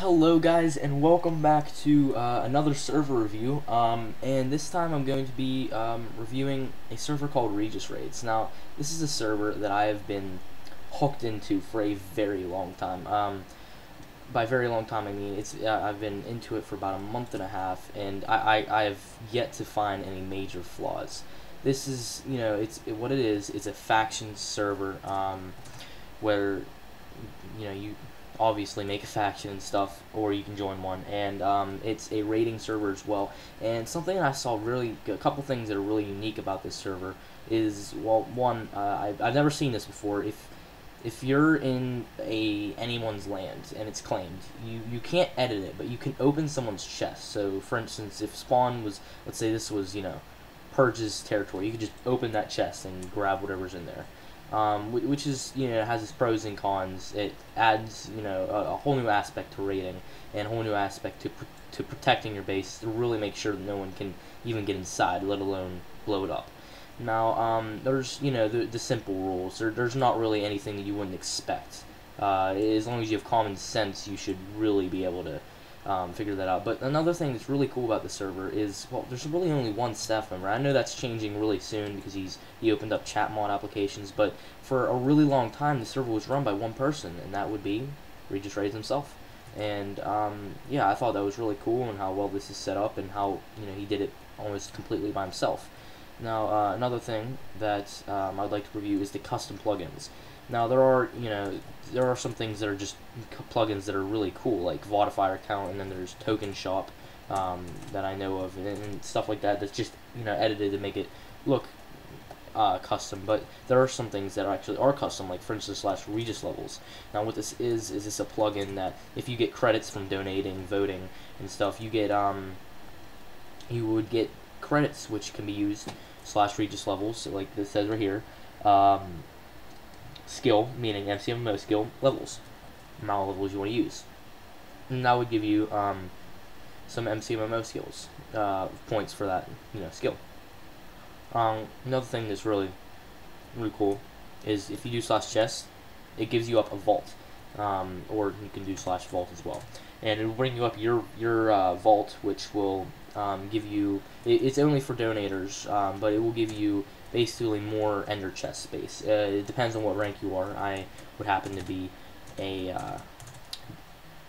Hello guys, and welcome back to another server review, and this time I'm going to be reviewing a server called Regis Raids. Now, this is a server that I have been hooked into for a very long time. By very long time, I mean I've been into it for about a month and a half, and I have yet to find any major flaws. This is, what it is. It's a faction server, where you obviously make a faction and stuff, or you can join one, and it's a raiding server as well. And something that I saw a couple things that are really unique about this server is, well, one, I've never seen this before. If you're in anyone's land and it's claimed, you can't edit it, but you can open someone's chest. So, for instance, if Spawn was, let's say this was, Purge's territory, you could just open that chest and grab whatever's in there. Which is, has its pros and cons. It adds, a whole new aspect to raiding and a whole new aspect to protecting your base to really make sure that no one can even get inside, let alone blow it up. Now, there's, the simple rules. There's not really anything that you wouldn't expect. As long as you have common sense, you should really be able to figure that out. But another thing that's really cool about the server is, well, there's really only one staff member. I know that's changing really soon because he opened up chat mod applications, but for a really long time the server was run by one person, and that would be Regis Raids himself. And yeah, I thought that was really cool, and how well this is set up, and how he did it almost completely by himself. Now, another thing that I'd like to review is the custom plugins. Now, there are some things that are just plugins that are really cool, like Vodifier Account, and then there's Token Shop that I know of, and stuff like that. That's just edited to make it look custom. But there are some things that actually are custom, like for instance Regis levels. Now, what this is this a plugin that if you get credits from donating, voting, and stuff, you would get credits which can be used /Regis levels, like this says right here. Skill, meaning MCMMO skill levels, amount of levels you want to use, and that would give you some MCMMO skills points for that skill. Another thing that's really cool is if you do /chest, it gives you up a vault, or you can do /vault as well, and it will bring you up your vault, which will give you, it's only for donators, but it will give you basically more ender chest space. It depends on what rank you are. I would happen to be a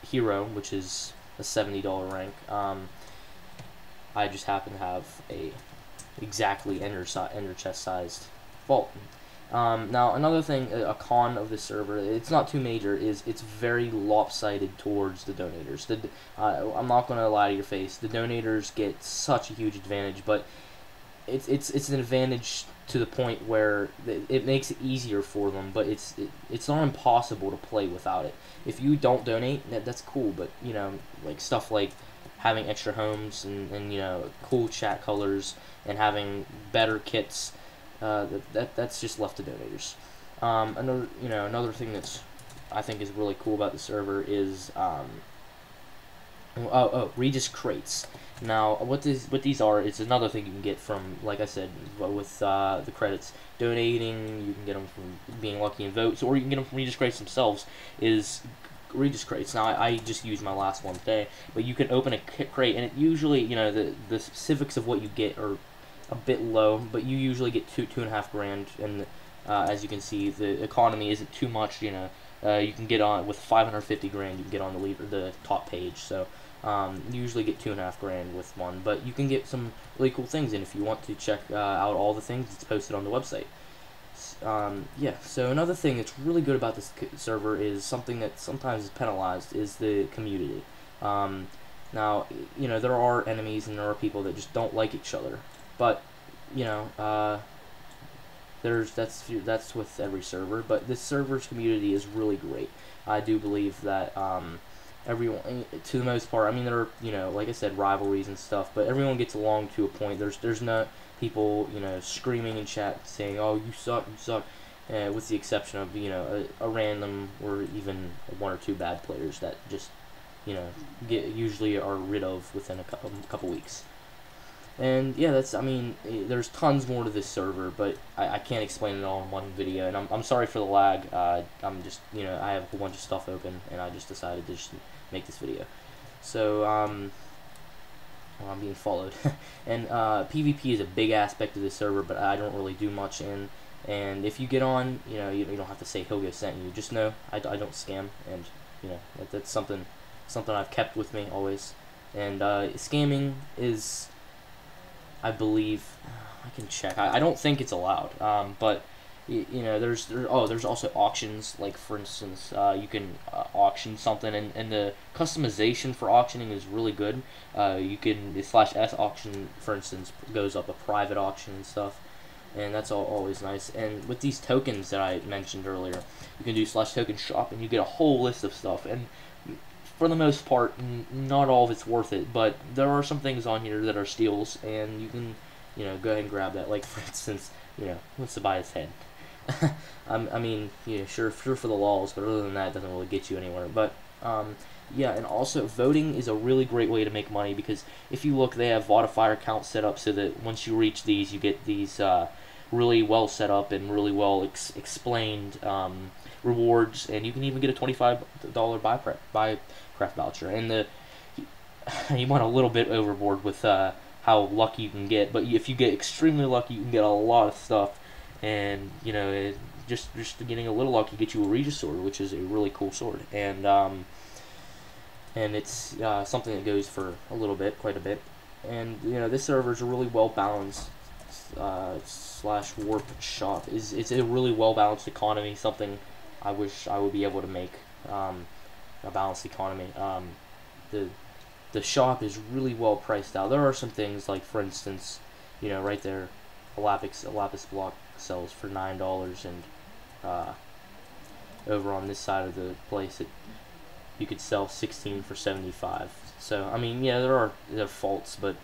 hero, which is a $70 rank. I just happen to have a exactly ender chest sized vault. Now, another thing, a con of this server, it's not too major, is it's very lopsided towards the donators. I'm not going to lie to your face, the donators get such a huge advantage, but it's an advantage to the point where it makes it easier for them, but it's not impossible to play without it. If you don't donate, that's cool, but like stuff like having extra homes and cool chat colors and having better kits, that's just left to donators. Another thing that's I think is really cool about the server is Regis crates. Now, what these are is another thing you can get from, like I said, with the credits. Donating, you can get them from being lucky in votes, or you can get them from Regis crates themselves, is Regis crates. Now, I just used my last one today, but you can open a crate, and it usually, the specifics of what you get are a bit low, but you usually get $2.5 grand, and as you can see, the economy isn't too much. You can get on with 550 grand. You can get on the top page. So you usually get $2.5 grand with one, but you can get some really cool things. And if you want to check out all the things, it's posted on the website. Yeah. So another thing that's really good about this server is something that sometimes is penalized, is the community. Now, there are enemies and there are people that just don't like each other, but that's with every server, but this server's community is really great. I do believe that everyone, to the most part, I mean, there are, like I said, rivalries and stuff, but everyone gets along to a point. There's not people, screaming in chat saying, "Oh, you suck, with the exception of, a random or even one or two bad players that just, usually are rid of within a couple weeks. And yeah, there's tons more to this server, but I can't explain it all in one video, and I'm sorry for the lag. I'm just, I have a whole bunch of stuff open, and I just decided to just make this video. So well, I'm being followed. And PvP is a big aspect of this server, but I don't really do much in. And if you get on, you know, you don't have to say Hilgo sent you. Just know I don't scam, and you know that's something I've kept with me always. And scamming is, I believe, I can check. I don't think it's allowed. But you know, there's also auctions. Like for instance, you can auction something, and the customization for auctioning is really good. You can the /s auction, for instance, goes up a private auction and stuff, and that's always nice. And with these tokens that I mentioned earlier, you can do /token shop, and you get a whole list of stuff. And for the most part, not all of it's worth it, but there are some things on here that are steals, and you can, you know, go ahead and grab that. Like for instance, you know, wants to buy his head. I mean, yeah, sure for the laws, but other than that, it doesn't really get you anywhere. But yeah, and also voting is a really great way to make money, because if you look, they have Votifier accounts set up so that once you reach these, you get these really well set up and really well explained rewards, and you can even get a $25 Buycraft voucher. And you went a little bit overboard with how lucky you can get, but if you get extremely lucky, you can get a lot of stuff. And you know, just getting a little lucky get you a Regis sword, which is a really cool sword, and it's something that goes for a little bit, quite a bit. And you know, this server is a really well balanced /warp shop. It's a really well balanced economy. Something I wish I would be able to make, a balanced economy. The shop is really well priced out. There are some things like, for instance, you know, right there, a lapis block sells for $9, and over on this side of the place you could sell 16 for 75. So I mean, yeah, there are faults, but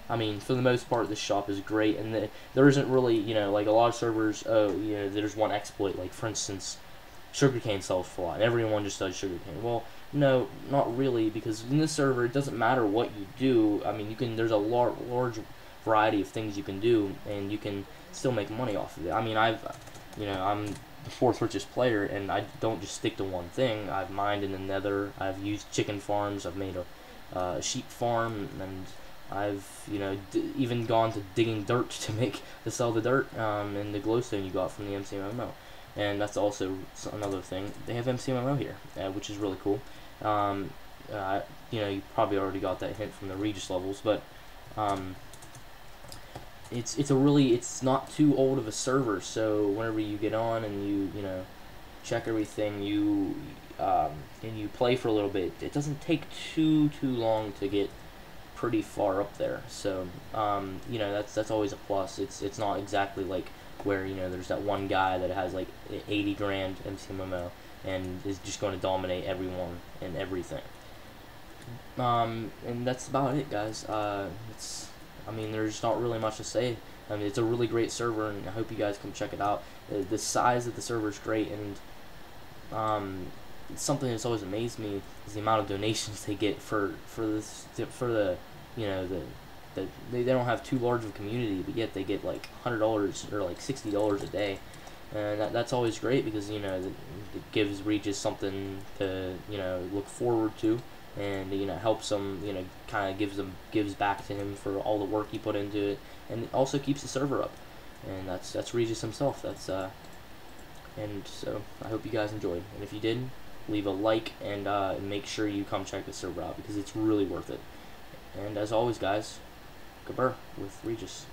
I mean, for the most part, this shop is great, and there isn't really, you know, like a lot of servers, oh, you know, there's one exploit, like for instance, sugarcane sells for a lot, and everyone just does sugarcane. Well, no, not really, because in this server, it doesn't matter what you do. I mean, there's a large variety of things you can do, and you can still make money off of it. I mean, you know, I'm the 4th richest player, and I don't just stick to one thing. I've mined in the Nether, I've used chicken farms, I've made a sheep farm, and I've, you know, even gone to digging dirt to sell the dirt and the glowstone you got from the MCMMO. And that's also another thing. They have MCMMO here, which is really cool. You know, you probably already got that hint from the Regis levels, but it's not too old of a server. So whenever you get on and you know, check everything, and you play for a little bit, it doesn't take too long to get pretty far up there. So you know, that's always a plus. It's not exactly like where, you know, there's that one guy that has like 80 grand MCMMO and is just going to dominate everyone and everything. And that's about it, guys. I mean, there's not really much to say. I mean, it's a really great server, and I hope you guys come check it out. The size of the server is great, and something that's always amazed me is the amount of donations they get for the, you know, they don't have too large of a community, but yet they get like $100 or like $60 a day, and that's always great, because you know, it gives Regis something to, you know, look forward to, and you know, helps him, you know, kind of gives back to him for all the work he put into it, and it also keeps the server up, and that's Regis himself. And so I hope you guys enjoyed, and if you did, leave a like, and make sure you come check the server out, because it's really worth it. And as always, guys, Gabur with Regis.